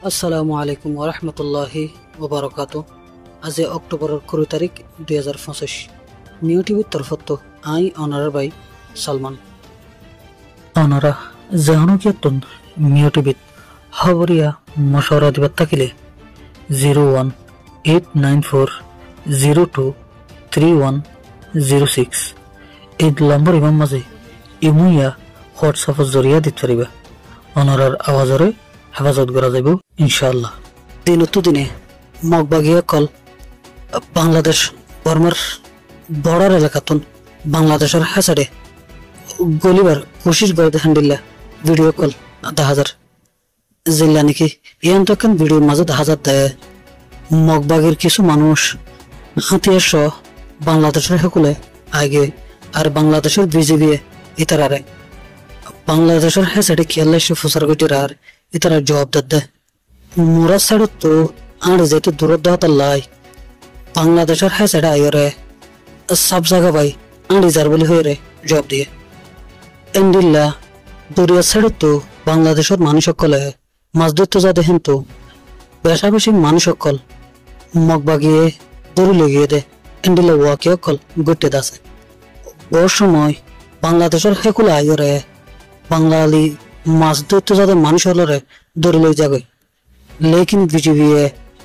আসসালামু আলাইকুম ওরহমতুল্লাহি ওবরকাত। আজি অক্টোবরের 20 তারিখ 2025 নিউ টিভির তরফত আই অনারার বাই সালমান অনারা জাহনুকিয়াতুন নিউ টিভিত খবরিয়া মশওয়ারা দিবার থাকিলে 01894023106 এই নম্বর ইমাম মাঝে ইমুইয়া হোয়াটসঅ্যাপের জরিয়া দিতে পারিবা। অনারার আওয়াজরে হেফাজত করা যাব ইনশাআল্লাহ। দিনে মগবাগিয়া কল বাংলাদেশ বর্মার বর্ডার এলাকাতন বাংলাদেশের হাসারে গলিবার কোশিশ করে দেখান দিল্লা ভিডিও কল 10,000 জিল্লা নাকি ইয়ান তখন ভিডিওর মাঝে 10,000 দেয়। মগবাগের কিছু মানুষ হাতিয়ার সহ বাংলাদেশের হেকুলে আগে আর বাংলাদেশের বিজিবি ইতারারে বাংলাদেশের হাসারে খেয়াল ফুসার গটির আর ইতারা জবাব দেয়। মোরা সাইড তো আর যেতে দূরত দেওয়া লাই বাংলাদেশের হাসারে আইরে সব জায়গা ভাই আঁড়ি যার বলি হয়ে রে জবাব দিয়ে এন্ডিল্লা দরিয়া সাইড তো বাংলাদেশের মানুষ সকলে মাছ ধরতে যা দেখেন তো বেশা বেশি মানুষ সকল মগবাগিয়ে দড়ি লেগিয়ে দে এন্ডিল্লা ওয়াকে সকল গটে দাসে ওর সময় বাংলাদেশের হেকুলে আইরে বাঙালি মাছ ধরতে যাদের মানুষ হলরে দড়ি লই যাবে লেকিন বিজিবি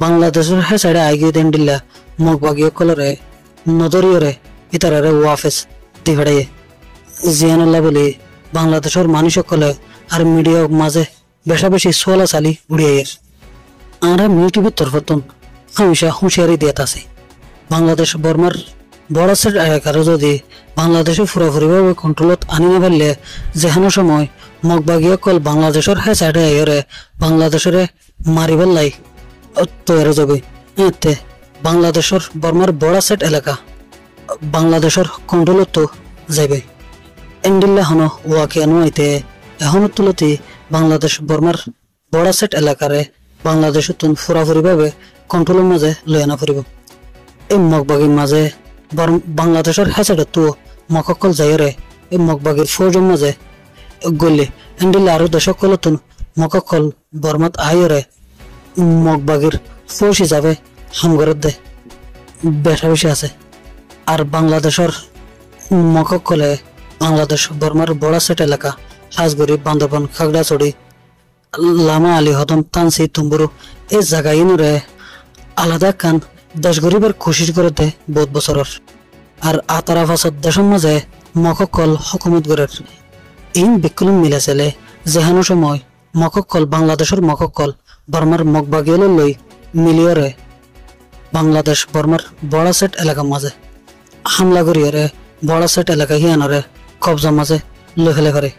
বাংলাদেশের হ্যাঁ সাইডে আইগিয়ে দেন দিল্লা মগবাগিয়ে কলরে নদরিয়রে ইতারে ওয়াফেস দিভাড়াইয়ে জিয়ানুল্লাহ বলে বাংলাদেশের মানুষ সকলে আর মিডিয়া মাঝে বেশা বেশি সোলা চালি উড়িয়ে আমরা মিল টিভির তরফতন হামেশা হুঁশিয়ারি দিয়ে আছে বাংলাদেশ বর্মার বড় সেট এলাকার যদি বাংলাদেশে পুরোপুরিভাবে কন্ট্রোলত আনি না পারলে যেখানো সময় মগবাগিয়া কল বাংলাদেশের হ্যাঁ সাইডে আইরে বাংলাদেশের মারি পেলাই তৈরি যাবে এতে বাংলাদেশের বর্মার বড় সেট এলাকা বাংলাদেশের কন্ট্রোলত তো যাবে এন্ডিল্লা হনো ওয়াকে আনুয়াইতে এখনো তুলতি বাংলাদেশ বর্মার বড় সেট এলাকারে বাংলাদেশের তুন পুরাপুরিভাবে কন্ট্রোলের মাঝে লই আনা ফুরিব। এই মগবাগির মাঝে বাংলাদেশের হ্যাঁ তো মককল যাইরে এই মগবাগির ফৌজের মাঝে গলি এন্ডিল্লা আরো দেশক কলতুন মককল বর্মাত আইরে মগবাগির ফৌজ হিসাবে হামগরত দে বেশা বেশি আছে আর বাংলাদেশের মককলে বাংলাদেশ বর্মার বড় সেট এলাকা হাজগড়ি বান্দরবান খাগড়াছড়ি লামা আলী হদম তানসি তুম্বুরু এই জায়গায় ইনুরে আলাদা কান দেশ গরিবের কোশিশ করে দে বহুত বছরের আর আতারা ফাঁসত দেশের মাঝে মককল হকুমত গড়ের ইন বিকুলুম মিলে চলে যেহানো সময় মককল বাংলাদেশের মককল বর্মার মগবাগিয়ে লই মিলিয়রে বাংলাদেশ বর্মার বড় সেট এলাকা মাঝে হামলা করিয়ারে বড় সেট এলাকা হিয়ানরে কবজা মাঝে লইফেলে করে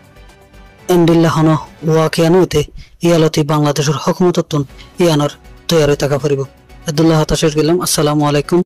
এন্ডিল্লা হন ওয়াকিয়ানো হইতে ইয়ালতি বাংলাদেশের হকুমতন ইয়ানর তৈরি থাকা ফুরিব। আব্দুল্লাহ হতাশ গেলাম। আসসালামু আলাইকুম।